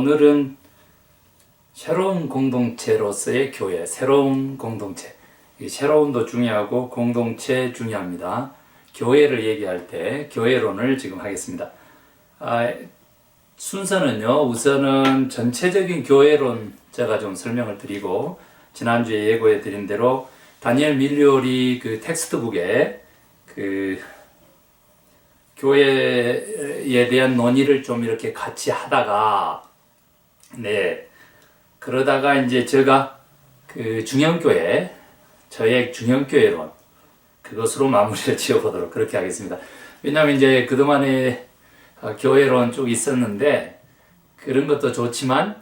오늘은 새로운 공동체로서의 교회, 새로운 공동체. 새로움도 중요하고 공동체 중요합니다. 교회를 얘기할 때 교회론을 지금 하겠습니다. 순서는요, 우선은 전체적인 교회론 제가 좀 설명을 드리고, 지난주에 예고해 드린 대로 다니엘 밀리오리 그 텍스트북에 그 교회에 대한 논의를 좀 이렇게 같이 하다가, 그러다가 이제 제가 그 중형교회, 저의 중형교회론, 그것으로 마무리를 지어보도록 그렇게 하겠습니다. 왜냐하면 이제 그동안에 교회론 쭉 있었는데, 그런 것도 좋지만,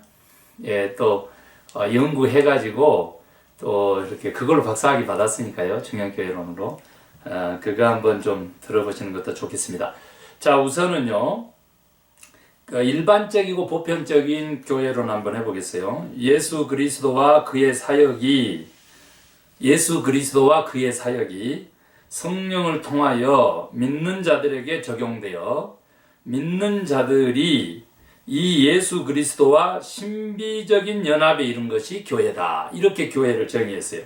또 연구해가지고, 또 이렇게 그걸로 박사학위 받았으니까요, 중형교회론으로. 그거 한번 좀 들어보시는 것도 좋겠습니다. 자, 우선은요, 일반적이고 보편적인 교회론 한번 해보겠어요. 예수 그리스도와 그의 사역이 성령을 통하여 믿는 자들에게 적용되어 믿는 자들이 이 예수 그리스도와 신비적인 연합에 이른 것이 교회다. 이렇게 교회를 정의했어요.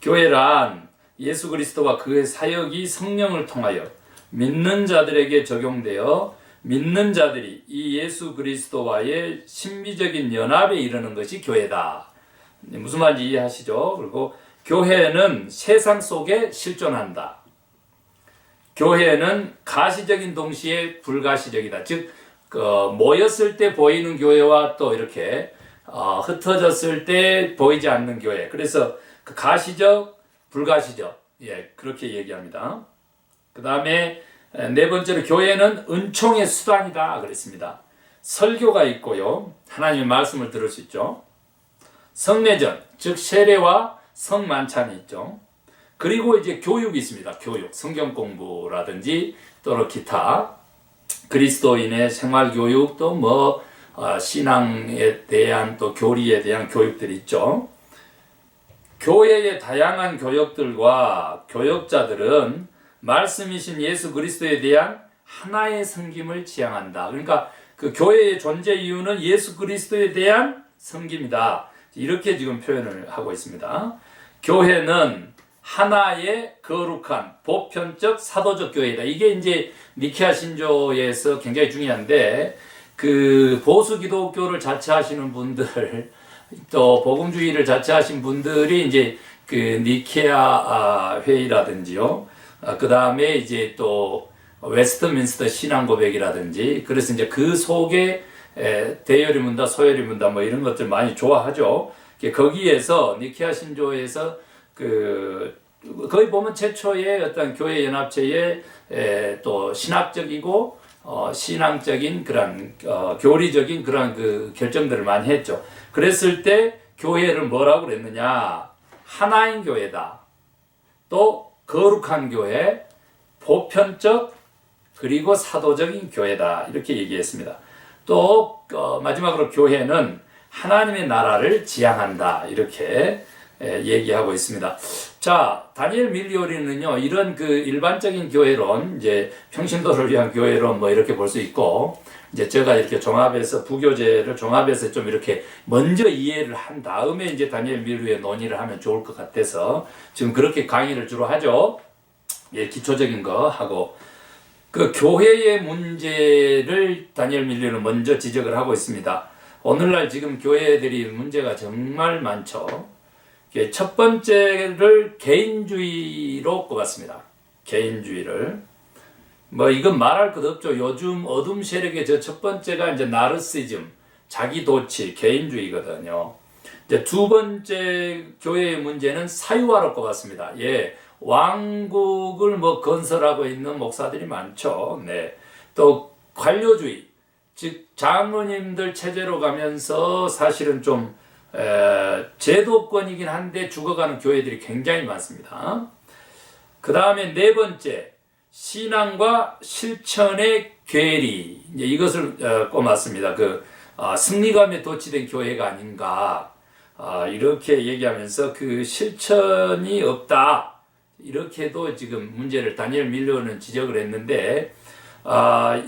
교회란 예수 그리스도와 그의 사역이 성령을 통하여 믿는 자들에게 적용되어 믿는 자들이 이 예수 그리스도와의 신비적인 연합에 이르는 것이 교회다. 무슨 말인지 이해하시죠? 그리고 교회는 세상 속에 실존한다. 교회는 가시적인 동시에 불가시적이다. 즉, 모였을 때 보이는 교회와 또 이렇게 흩어졌을 때 보이지 않는 교회. 그래서 그 가시적, 불가시적, 그렇게 얘기합니다. 그 다음에 네 번째로 교회는 은총의 수단이다 그랬습니다. 설교가 있고요, 하나님의 말씀을 들을 수 있죠. 성례전, 즉 세례와 성만찬이 있죠. 그리고 이제 교육이 있습니다. 교육, 성경 공부라든지 또 기타 그리스도인의 생활 교육, 또 신앙에 대한 또 교리에 대한 교육들이 있죠. 교회의 다양한 교역들과 교역자들은 말씀이신 예수 그리스도에 대한 하나의 섬김을 지향한다. 그러니까 그 교회의 존재 이유는 예수 그리스도에 대한 섬김이다. 이렇게 지금 표현을 하고 있습니다. 교회는 하나의 거룩한 보편적 사도적 교회다. 이게 이제 니케아 신조에서 굉장히 중요한데, 그 보수 기독교를 자처하시는 분들, 또 복음주의를 자처하신 분들이 이제 그 니케아 회의라든지요, 그 다음에 이제 또 웨스트민스터 신앙 고백이라든지, 그래서 이제 그 속에 대여리 문다, 소여리 문다, 이런 것들 많이 좋아하죠. 거기에서 니케아 신조에서 거의 보면 최초의 어떤 교회 연합체의 또 신학적이고 신앙적인 그런 교리적인 그런 그 결정들을 많이 했죠. 그랬을 때 교회를 뭐라고 그랬느냐? 하나인 교회다. 또 거룩한 교회, 보편적 그리고 사도적인 교회다. 이렇게 얘기했습니다. 또 마지막으로 교회는 하나님의 나라를 지향한다. 이렇게 얘기하고 있습니다. 자, 다니엘 밀리오리는요, 이런 그 일반적인 교회론, 이제 평신도를 위한 교회론 이렇게 볼 수 있고, 이제 제가 이렇게 종합해서 부교재를 종합해서 좀 이렇게 먼저 이해를 한 다음에 이제 다니엘 밀리오리의 논의를 하면 좋을 것 같아서 지금 그렇게 강의를 주로 하죠. 기초적인 거 하고, 그 교회의 문제를 다니엘 밀리오리는 먼저 지적을 하고 있습니다. 오늘날 지금 교회들이 문제가 정말 많죠. 첫 번째를 개인주의로 꼽았습니다. 개인주의를. 이건 말할 것 없죠. 요즘 어둠 세력의 첫 번째가 이제 나르시즘, 자기도취, 개인주의거든요. 이제 두 번째 교회의 문제는 사유화로 꼽았습니다. 왕국을 건설하고 있는 목사들이 많죠. 또 관료주의, 즉 장로님들 체제로 가면서 사실은 좀 제도권이긴 한데 죽어가는 교회들이 굉장히 많습니다. 그 다음에 네 번째, 신앙과 실천의 괴리. 이제 이것을 꼽았습니다. 승리감에 도취된 교회가 아닌가. 이렇게 얘기하면서 그 실천이 없다. 이렇게도 지금 문제를 다니엘 밀리오리는 지적을 했는데,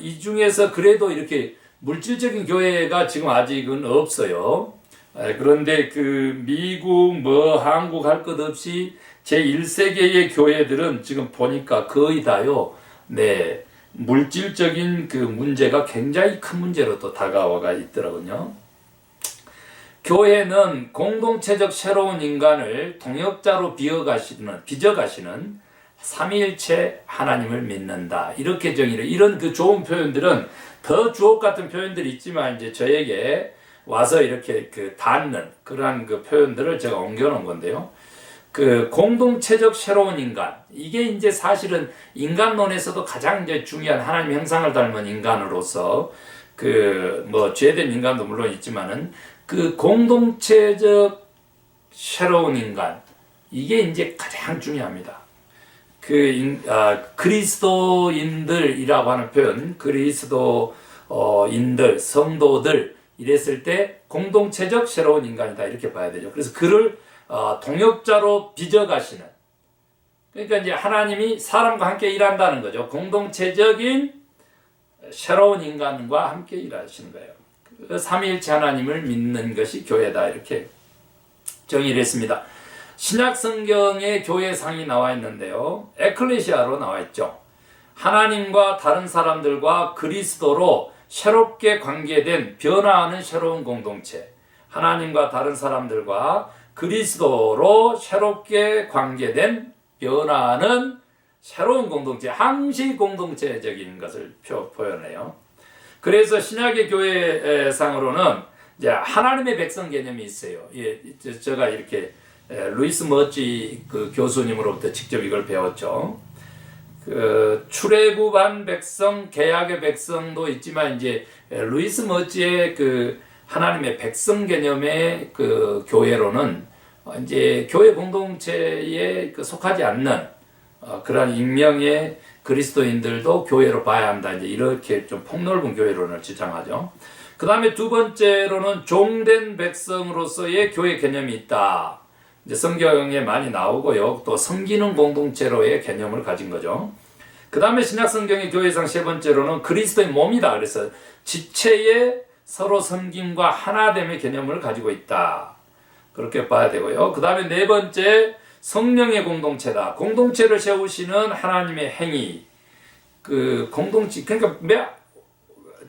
이 중에서 그래도 이렇게 물질적인 교회가 지금 아직은 없어요. 그런데 그 미국 뭐 한국 할 것 없이 제1세계의 교회들은 지금 보니까 거의 다요. 네. 물질적인 그 문제가 굉장히 큰 문제로 또 다가와가 있더라고요. 교회는 공동체적 새로운 인간을 동역자로 빚어가시는 삼위일체 하나님을 믿는다. 이렇게 정의를, 이런 그 좋은 표현들은 더 주옥 같은 표현들이 있지만 이제 저에게 와서 이렇게 그 닿는 그러한 그 표현들을 제가 옮겨놓은 건데요. 그 공동체적 새로운 인간, 이게 이제 사실은 인간론에서도 가장 이제 중요한 하나님 형상을 닮은 인간으로서 그 뭐 죄된 인간도 물론 있지만은 그 공동체적 새로운 인간, 이게 이제 가장 중요합니다. 그리스도인들이라고 하는 표현, 그리스도인들, 성도들 이랬을 때 공동체적 새로운 인간이다 이렇게 봐야 되죠. 그래서 그를 동역자로 빚어가시는, 그러니까 이제 하나님이 사람과 함께 일한다는 거죠. 공동체적인 새로운 인간과 함께 일하시는 거예요. 그 삼위일체 하나님을 믿는 것이 교회다 이렇게 정의를 했습니다. 신약 성경에 교회상이 나와 있는데요. 에클레시아로 나와 있죠. 하나님과 다른 사람들과 그리스도로 새롭게 관계된 변화하는 새로운 공동체. 하나님과 다른 사람들과 그리스도로 새롭게 관계된 변화하는 새로운 공동체, 항시 공동체적인 것을 표현해요. 그래서 신약의 교회상으로는 이제 하나님의 백성 개념이 있어요. 예, 제가 이렇게 루이스 머지 그 교수님으로부터 직접 이걸 배웠죠. 그 출애굽한 백성, 개약의 백성도 있지만 이제 루이스 머지의 그 하나님의 백성 개념의 그 교회로는 이제 교회 공동체에 그 속하지 않는 그러한 익명의 그리스도인들도 교회로 봐야 한다. 이제 이렇게 좀 폭넓은 교회론을 주장하죠. 그 다음에 두 번째로는 종된 백성으로서의 교회 개념이 있다. 이제 성경에 많이 나오고요. 또 섬기는 공동체로의 개념을 가진 거죠. 그 다음에 신약 성경의 교회상 세 번째로는 그리스도의 몸이다. 그래서 지체의 서로 섬김과 하나됨의 개념을 가지고 있다. 그렇게 봐야 되고요. 그 다음에 네 번째, 성령의 공동체다. 공동체를 세우시는 하나님의 행위. 그 공동체, 그러니까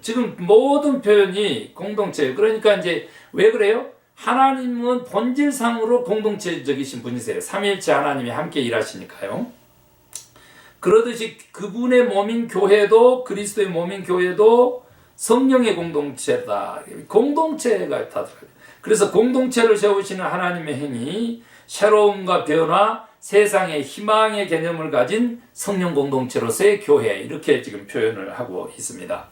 지금 모든 표현이 공동체. 그러니까 이제 왜 그래요? 하나님은 본질상으로 공동체적이신 분이세요. 삼위일체 하나님이 함께 일하시니까요. 그러듯이 그분의 몸인 교회도, 그리스도의 몸인 교회도 성령의 공동체다. 공동체가 다 들어가요. 그래서 공동체를 세우시는 하나님의 행위, 새로움과 변화, 세상의 희망의 개념을 가진 성령 공동체로서의 교회, 이렇게 지금 표현을 하고 있습니다.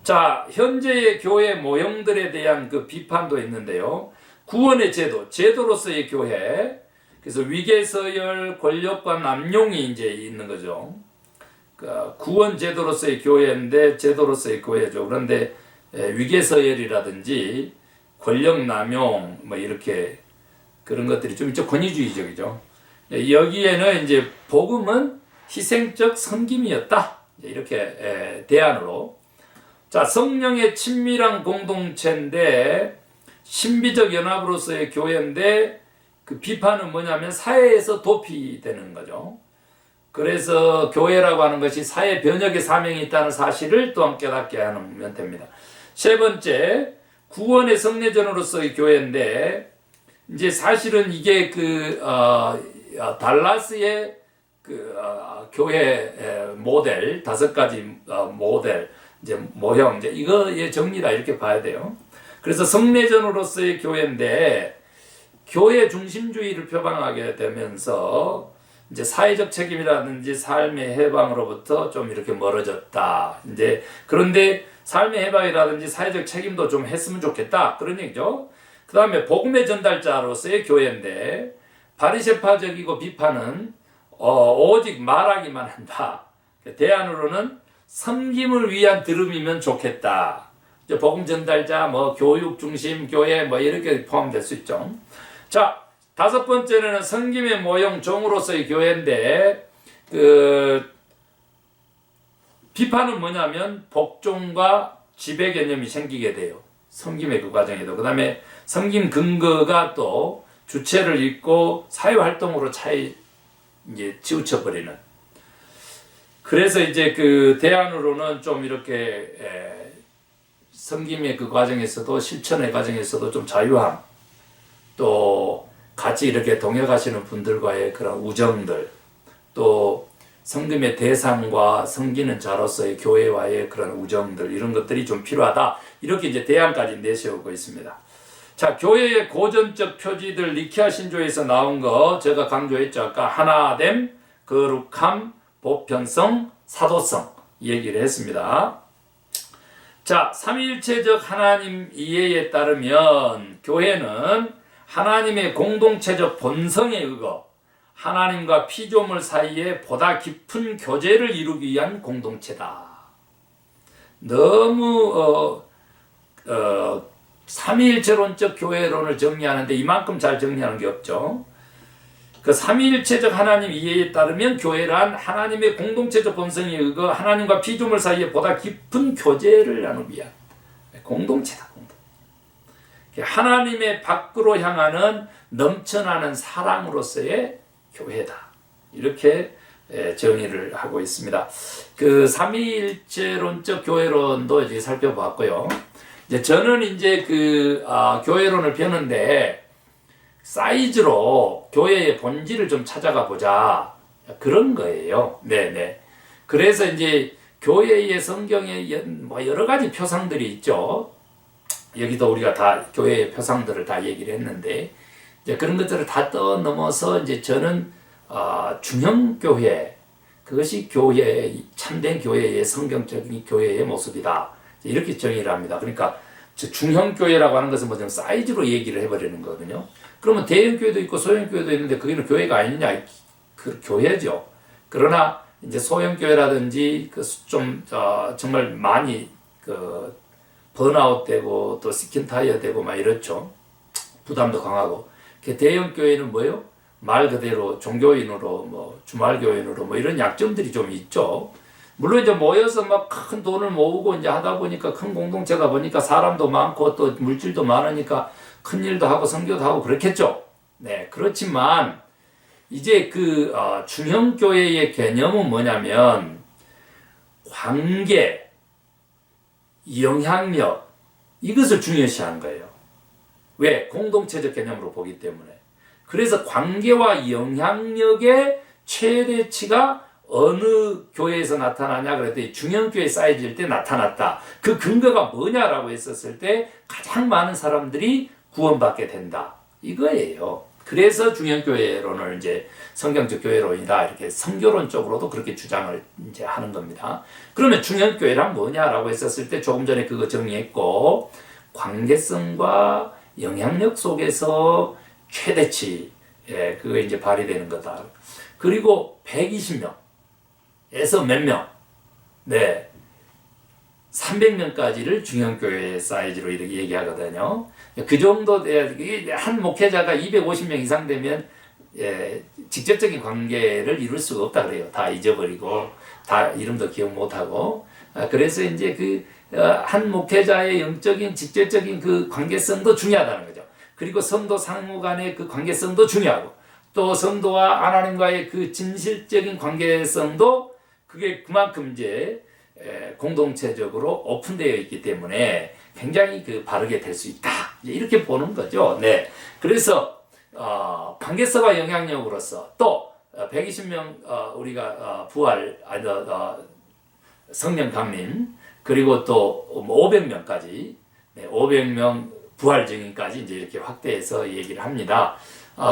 자, 현재의 교회 모형들에 대한 그 비판도 있는데요. 구원의 제도로서의 교회. 그래서 위계서열, 권력과 남용이 이제 있는 거죠. 구원 제도로서의 교회인데 제도로서의 교회죠. 그런데 위계서열이라든지 권력 남용 뭐 이렇게 그런 것들이 좀 권위주의적이죠. 여기에는 이제 복음은 희생적 섬김이었다. 이렇게 대안으로. 자, 성령의 친밀한 공동체인데 신비적 연합으로서의 교회인데 그 비판은 뭐냐면 사회에서 도피되는 거죠. 그래서 교회라고 하는 것이 사회 변혁의 사명이 있다는 사실을 또한 깨닫게 하면 됩니다. 세 번째, 구원의 성례전으로서의 교회인데 이제 사실은 이게 달라스의 교회 모델, 5가지 모델, 이제 모형, 이제 이거의 정리다 이렇게 봐야 돼요. 그래서 성례전으로서의 교회인데 교회 중심주의를 표방하게 되면서 이제 사회적 책임이라든지 삶의 해방으로부터 좀 이렇게 멀어졌다. 이제 그런데 삶의 해방이라든지 사회적 책임도 좀 했으면 좋겠다. 그런 얘기죠. 그 다음에 복음의 전달자로서의 교회인데 바리새파적이고 비판은 오직 말하기만 한다. 대안으로는 섬김을 위한 들음이면 좋겠다. 복음 전달자, 뭐 교육 중심 교회 뭐 이렇게 포함될 수 있죠. 자, 5번째는 섬김의 모형 종으로서의 교회인데 비판은 뭐냐면 복종과 지배 개념이 생기게 돼요. 섬김의 그 과정에도. 그 다음에 섬김 근거가 또 주체를 잊고 사회활동으로 이제 치우쳐버리는. 그래서 이제 그 대안으로는 좀 이렇게 섬김의 그 과정에서도 실천의 과정에서도 좀 자유함, 또 같이 이렇게 동역하시는 분들과의 그런 우정들, 또 섬김의 대상과 섬기는 자로서의 교회와의 그런 우정들, 이런 것들이 좀 필요하다. 이렇게 이제 대안까지 내세우고 있습니다. 자, 교회의 고전적 표지들 니케아 신조에서 나온 거 제가 강조했죠. 아까 하나됨, 거룩함, 보편성, 사도성 얘기를 했습니다. 자, 삼위일체적 하나님 이해에 따르면 교회는 하나님의 공동체적 본성에 의거 하나님과 피조물 사이에 보다 깊은 교제를 이루기 위한 공동체다. 너무 삼위일체론적 교회론을 정리하는데 이만큼 잘 정리하는 게 없죠. 그 삼위일체적 하나님 이해에 따르면 교회란 하나님의 공동체적 본성에 의거 하나님과 피조물 사이에 보다 깊은 교제를 나누기 위한 공동체다. 하나님의 밖으로 향하는 넘쳐나는 사랑으로서의 교회다. 이렇게 정의를 하고 있습니다. 그 삼위일체론적 교회론도 이제 살펴봤고요. 이제 저는 이제 그 교회론을 펴는데 사이즈로 교회의 본질을 좀 찾아가 보자, 그런 거예요. 네네. 그래서 이제 교회의 성경에 뭐 여러 가지 표상들이 있죠. 여기도 우리가 다 교회의 표상들을 다 얘기를 했는데, 이제 그런 것들을 다 떠넘어서 이제 저는 중형 교회, 그것이 교회의 참된 교회의 성경적인 교회의 모습이다. 이렇게 정의를 합니다. 그러니까 중형 교회라고 하는 것은 뭐냐면 사이즈로 얘기를 해버리는 거거든요. 그러면 대형 교회도 있고 소형 교회도 있는데 그게는 교회가 아니냐? 그 교회죠. 그러나 이제 소형 교회라든지 그 좀 정말 많이 그 번아웃 되고 또 스킨 타이어 되고 막 이렇죠. 부담도 강하고. 대형 교회는 뭐예요? 말 그대로 종교인으로 뭐 주말 교인으로 뭐 이런 약점들이 좀 있죠. 물론 이제 모여서 막 큰 돈을 모으고 이제 하다 보니까 큰 공동체가 보니까 사람도 많고 또 물질도 많으니까 큰 일도 하고 선교도 하고 그렇겠죠. 네, 그렇지만 이제 그 중형 교회의 개념은 뭐냐면 관계, 영향력, 이것을 중요시하는 거예요. 왜? 공동체적 개념으로 보기 때문에. 그래서 관계와 영향력의 최대치가 어느 교회에서 나타나냐 그랬더니 중형교회 사이즈일 때 나타났다. 그 근거가 뭐냐라고 했었을 때 가장 많은 사람들이 구원받게 된다. 이거예요. 그래서 중형교회론을 이제 성경적 교회론이다. 이렇게 성교론 쪽으로도 그렇게 주장을 이제 하는 겁니다. 그러면 중형교회란 뭐냐라고 했었을 때 조금 전에 그거 정리했고, 관계성과 영향력 속에서 최대치, 그거 이제 발휘되는 거다. 그리고 120명에서 몇 명, 네, 300명까지를 중형교회 사이즈로 이렇게 얘기하거든요. 그 정도 돼야, 한 목회자가 250명 이상 되면 직접적인 관계를 이룰 수가 없다 그래요. 다 잊어버리고, 다 이름도 기억 못하고. 그래서 이제 한 목회자의 영적인, 직접적인 그 관계성도 중요하다는 거죠. 그리고 성도 상호 간의 그 관계성도 중요하고, 또 성도와 하나님과의 그 진실적인 관계성도 그게 그만큼 이제 공동체적으로 오픈되어 있기 때문에 굉장히 그 바르게 될 수 있다. 이렇게 보는 거죠. 네. 그래서 관계성과 영향력으로서 또 120명 우리가 부활 성령 강림, 그리고 또 500명까지 500명 부활 증인까지 이제 이렇게 확대해서 얘기를 합니다.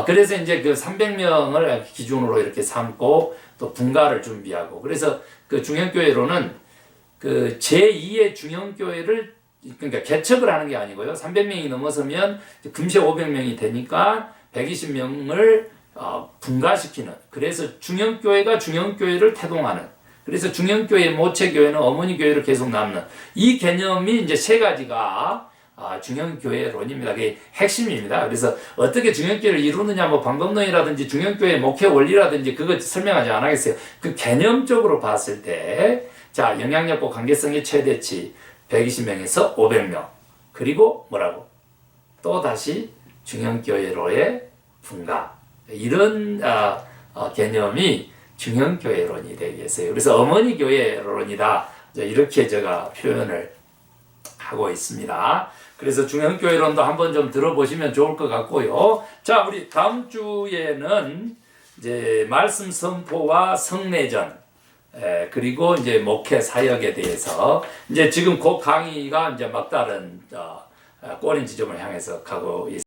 그래서 이제 그 300명을 기준으로 이렇게 삼고 또 분가를 준비하고, 그래서 그 중형교회로는 그 제2의 중형교회를 그러니까 개척을 하는 게 아니고요. 300명이 넘어서면 금세 500명이 되니까 120명을 분가시키는, 그래서 중형교회가 중형교회를 태동하는, 그래서 중형교회 모체교회는 어머니 교회로 계속 남는 이 개념이 이제 세 가지가 중형교회론입니다. 그게 핵심입니다. 그래서 어떻게 중형교회를 이루느냐, 뭐 방법론이라든지 중형교회 목회 원리라든지 그거 설명하지 않겠어요. 그 개념적으로 봤을 때, 자, 영향력과 관계성의 최대치, 120명에서 500명. 그리고 뭐라고? 또 다시 중형교회로의 분가. 이런 개념이 중형교회론이 되겠어요. 그래서 어머니 교회론이다. 이렇게 제가 표현을 하고 있습니다. 그래서 중형교회론도 한번 좀 들어보시면 좋을 것 같고요. 자, 우리 다음 주에는 이제 말씀 선포와 성례전, 그리고 이제 목회 사역에 대해서 이제 지금 그 강의가 이제 막다른 꼬린 지점을 향해서 가고 있습니다.